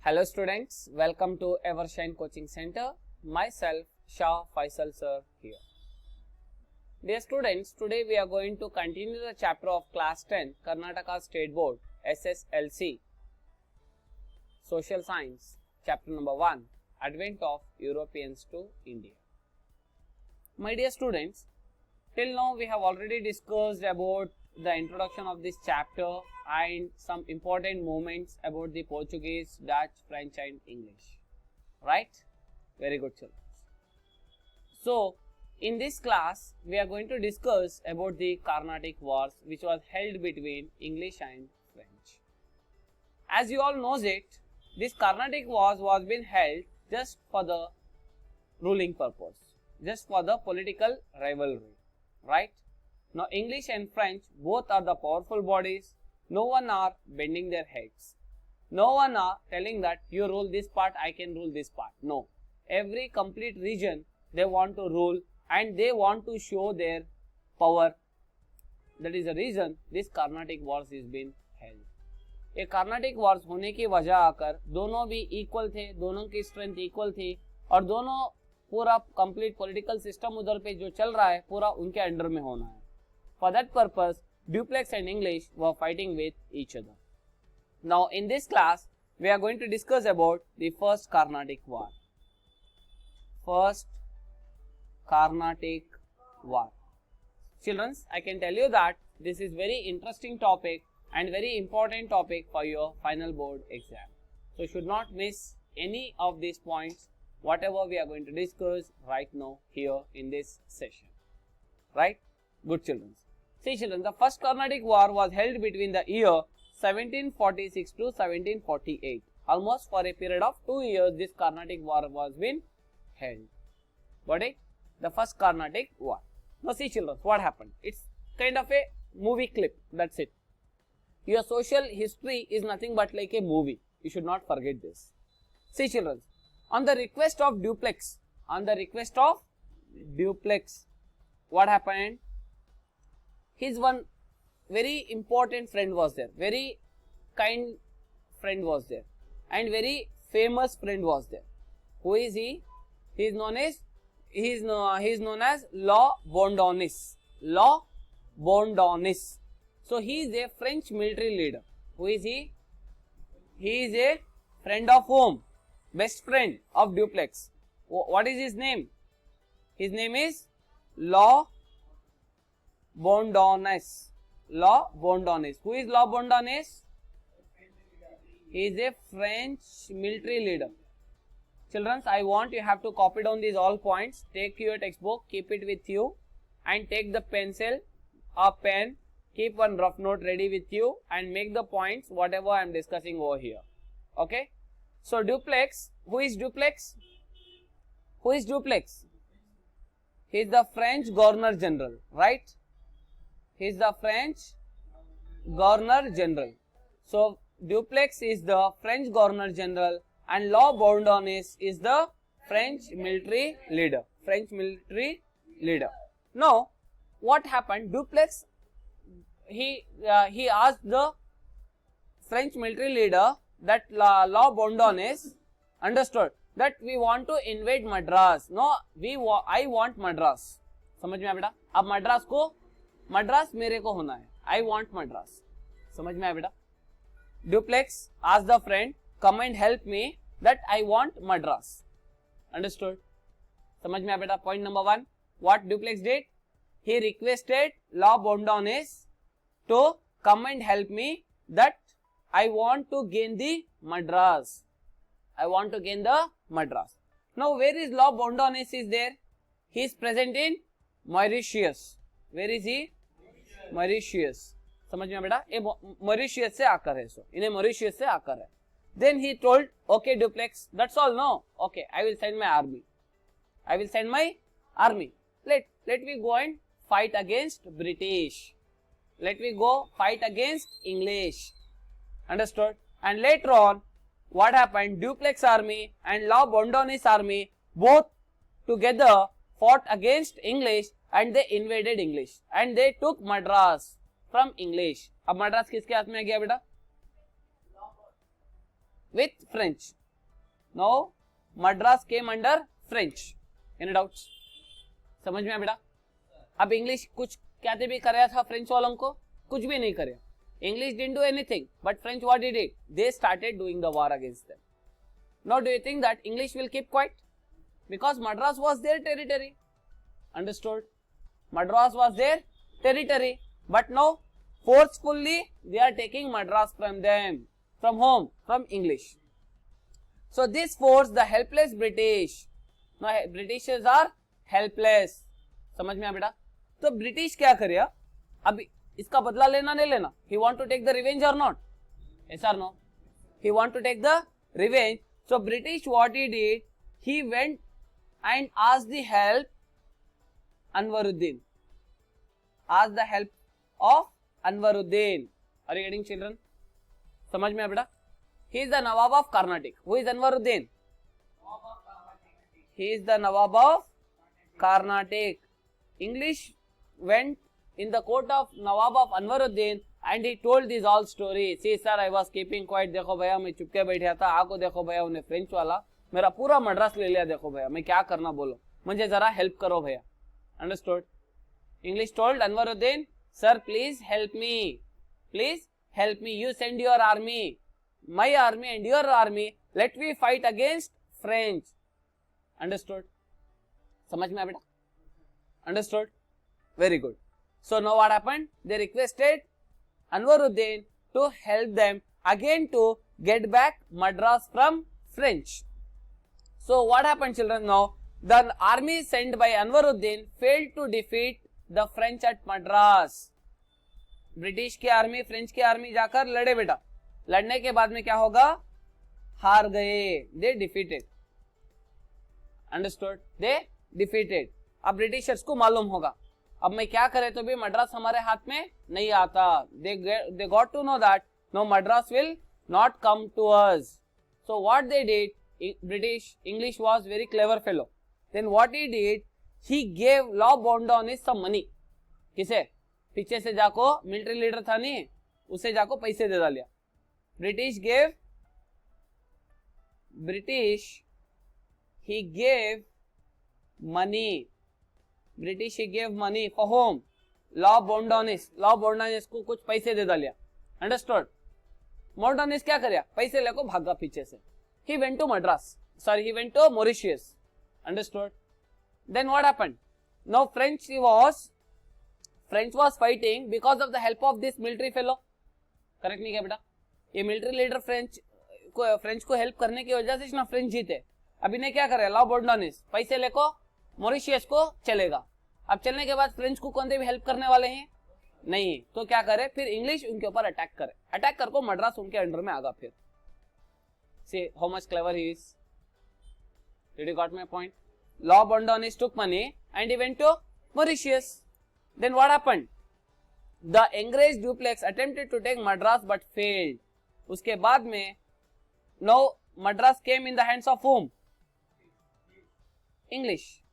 Hello students, welcome to Evershine Coaching Center. Myself Shah Faisal sir here. Dear students, today we are going to continue the chapter of class 10 Karnataka State Board SSLC Social Science, chapter number 1, Advent of Europeans to India. My dear students, till now we have already discussed about the introduction of this chapter and some important moments about the Portuguese, Dutch, French and English. Right? Very good children. So, in this class, we are going to discuss about the Carnatic Wars which was held between English and French. As you all knows it, this Carnatic Wars was being held just for the ruling purpose, just for the political rivalry. Right? Now, English and French both are the powerful bodies. No one are bending their heads. No one are telling that you rule this part, I can rule this part. No. Every complete region they want to rule and they want to show their power. That is the reason this Carnatic Wars is being held. ये Carnatic Wars होने की वजह आकर दोनों भी equal थे, दोनों की स्ट्रेंथ इक्वल थी और दोनों पूरा कंप्लीट पॉलिटिकल सिस्टम उधर पे जो चल रहा है पूरा उनके अंडर में होना है. For that purpose, Duplex and English were fighting with each other. Now, in this class, we are going to discuss about the first Carnatic War. First Carnatic War. Children, I can tell you that this is very interesting topic and very important topic for your final board exam. So, should not miss any of these points, whatever we are going to discuss right now here in this session. Right? Good children. See children, the first Carnatic War was held between the year 1746 to 1748. Almost for a period of 2 years, this Carnatic War was been held. Got it? The first Carnatic War. Now see children, what happened? It's kind of a movie clip. That's it. Your social history is nothing but like a movie. You should not forget this. See children, on the request of Duplex, what happened? His one very important friend was there, very kind friend was there and very famous friend was there. Who is he? He is known as La Bourdonnais. La Bourdonnais. So he is a French military leader. Who is he? He is a friend of whom? Best friend of Duplex. What is his name? His name is La Bourdonnais. La Bourdonnais. Who is La Bourdonnais? He is a French military leader. Children, I want you have to copy down these all points. Take your textbook, keep it with you and take the pencil or pen. Keep one rough note ready with you and make the points whatever I am discussing over here. Okay? So, Duplex. Who is Duplex? Who is Duplex? He is the French Governor General. Right? He is the French Governor General. So, Duplex is the French Governor General and La Bourdonnais is the French military leader. Now, what happened? Duplex, he asked the French military leader that La Bourdonnais understood that we want to invade Madras. No, I want Madras. समझ में आया बेटा? अब मद्रास मेरे को होना है. I want Madras. समझ में आया बेटा? Duplex asked the friend, come and help me that I want Madras. Understood? समझ में आया बेटा? Point number 1. What Duplex did? He requested La Bourdonnais to come and help me that I want to gain the Madras. Now, where is La Bourdonnais is there? He is present in Mauritius. Where is he? Mauritius. समझ में बेटा? ये Mauritius से आकर है. So, इन्हें Mauritius से आकर है. Then he told, okay Duplex, that's all. No, okay, I will send my army. Let me go and fight against British. Let me go fight against English. Understood? And later on, what happened? Duplex army and La Bourdonnais army both together fought against English and they invaded English and they took Madras from English. अब मद्रास किसके हाथ में आ गया बेटा? with French. Now Madras came under French. Any doubts? समझ में आया बेटा? अब इंग्लिश कुछ कहते भी कराया था फ्रेंच वालों को? कुछ भी नहीं करे. English didn't do anything, but French what did it? They started doing the war against them. Now do you think that English will keep quiet? Because Madras was their territory. Understood? Madras was their territory, but now forcefully they are taking Madras from them, from whom? From English. So this forced the helpless British. Now Britishers are helpless. समझ में आया बेटा? तो British क्या करे? अब इसका बदला लेना नहीं लेना? He want to take the revenge or not? Yes or no? He want to take the revenge. So British what he did? He went and asked the help Anwaruddin. Asked the help of Anwaruddin. Are you getting, children? समझ में आया बेटा? He is the Nawab of Carnatic. Who is Anwaruddin? He is the Nawab of Carnatic. English went in the court of Nawab of Anwaruddin and he told this all story. See sir, I was keeping quiet. देखो भैया मैं चुपके बैठा था. आको देखो भैया उन्हें फ्रेंच वाला मेरा पूरा मद्रास ले लिया. देखो भैया मैं क्या करना बोलो. मुझे जरा हेल्प करो भैया. Understood? English told Anwaruddin, sir please help me. Please help me. You send your army. My army and your army. Let me fight against French. Understood? समझ में आया बेटा? Understood? Very good. So now what happened? They requested Anwaruddin to help them again to get back Madras from French. So what happened, children? Now the army sent by Anwaruddin failed to defeat the French at Madras. British की army French की army जाकर लड़े बेटा. लड़ने के बाद में क्या होगा? हार गए. They defeated. Understood? They defeated. अब ब्रिटिशर्स को मालूम होगा अब मैं क्या करे तो भी मद्रास हमारे हाथ में नहीं आता. They got to know that no Madras will not come to us. So what they did, English was very clever fellow. Then what he did, he gave Lord Bourdonnais some money. किसे? पीछे से जाको military leader था नहीं, उसे जाको पैसे दे डालिया. He gave money. British he gave money for whom? Lord Bourdonnais. Lord Bourdonnais को कुछ पैसे दे डालिया. Understood? Bourdonnais क्या करिया? पैसे लेको भागा पीछे से. He went to Madras. Sorry, he went to Mauritius. Understood? Then what happened? Now French was fighting because of the help of this military fellow. Correct नहीं क्या बेटा? ये military leader फ्रेंच को हेल्प करने की वजह से ना फ्रेंच जीते. अभी ने क्या करे? लॉ बोर्डोनिस पैसे लेको मॉरिशियस को चलेगा. अब चलने के बाद फ्रेंच को कौन भी हेल्प करने वाले हैं नहीं, तो क्या करे? फिर इंग्लिश उनके ऊपर अटैक करे. अटैक करको मद्रास उनके अंडर में आगा. फिर see how much clever he is. Did you got my point? Lord Bourdonnais took money and he went to Mauritius. Then what happened? The English Dupleix attempted to take Madras but failed. उसके बाद में now Madras came in the hands of whom? English.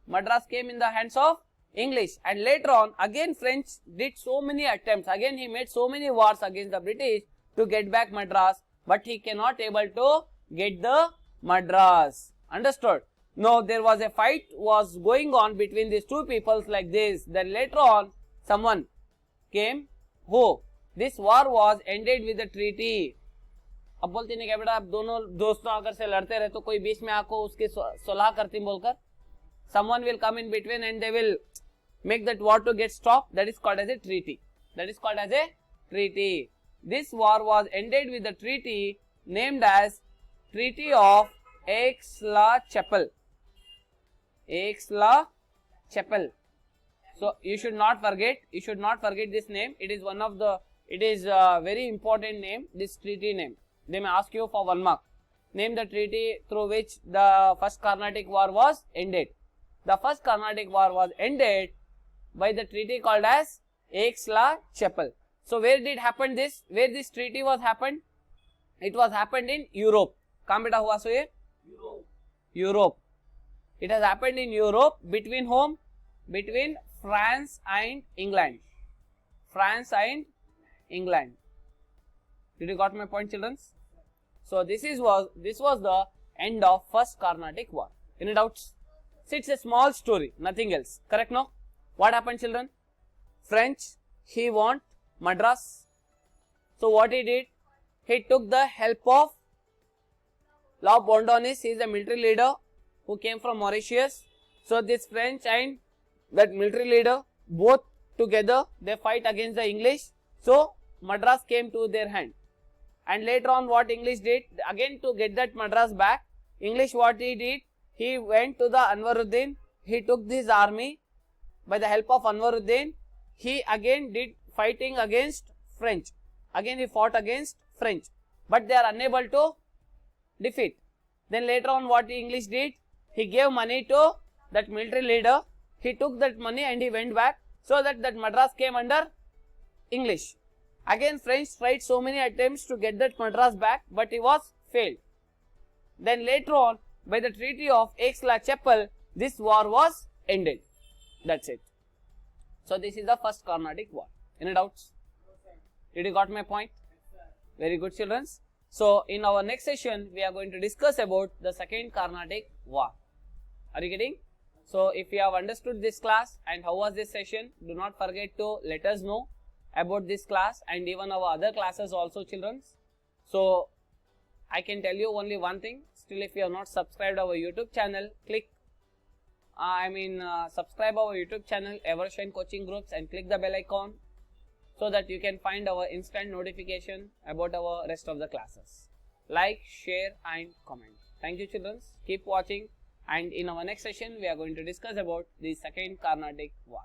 Madras came in the hands of English, and later on again French did so many attempts. Again he made so many wars against the British to get back Madras, but he cannot able to get the Madras. Understood? No, there was a fight was going on between these two peoples like this. Then later on someone came who? This war was ended with a treaty. अब बोलते नहीं क्या बेटा, अब दोनों दोस्तों अगर से लड़ते रहे तो कोई बीच में आको उसकी सुलह करती बोलकर, someone will come in between and they will make that war to get stopped. That is called as a treaty. That is called as a treaty. This war was ended with a treaty named as Treaty of Aix-la-Chapelle. Aix-la-Chapelle. So you should not forget this name. It is a very important name, this treaty name. They may ask you for 1 mark. Name the treaty through which the first Carnatic War was ended. The first Carnatic War was ended by the treaty called as Aix-la-Chapelle. So where did happen this? Where this treaty was happened? It was happened in Europe. कहाँ बेटा हुआ सो ये? Europe. It has happened in Europe between whom? Between France and England. France and England. Did you got my point, children? So this was the end of first Carnatic War. Any doubts? See, it's a small story, nothing else. Correct, no? What happened, children? French, he want Madras. So what he did? He took the help of Lord Bondonis. He is a military leader who came from Mauritius. So this French and that military leader, both together, they fight against the English. So Madras came to their hand. And later on what English did, again to get that Madras back, English what he did, he went to the Anwaruddin, he took this army by the help of Anwaruddin, he again did fighting against French. Again he fought against French, but they are unable to defeat. Then later on what the English did, he gave money to that military leader, he took that money and he went back, so that Madras came under English. Again French tried so many attempts to get that Madras back, but he was failed. Then later on, by the Treaty of Aix-la-Chapelle, this war was ended. That's it. So this is the first Carnatic War. Any doubts? Did you got my point? Very good, children. So in our next session, we are going to discuss about the second Carnatic War. Are you getting? So if you have understood this class and how was this session, do not forget to let us know about this class and even our other classes also, children. So I can tell you only one thing. Still, if you have not subscribed our YouTube channel, subscribe our YouTube channel Evershine Coaching Groups and click the bell icon so that you can find our instant notification about our rest of the classes. Like, share and comment. Thank you, children. Keep watching, and in our next session we are going to discuss about the second Carnatic War.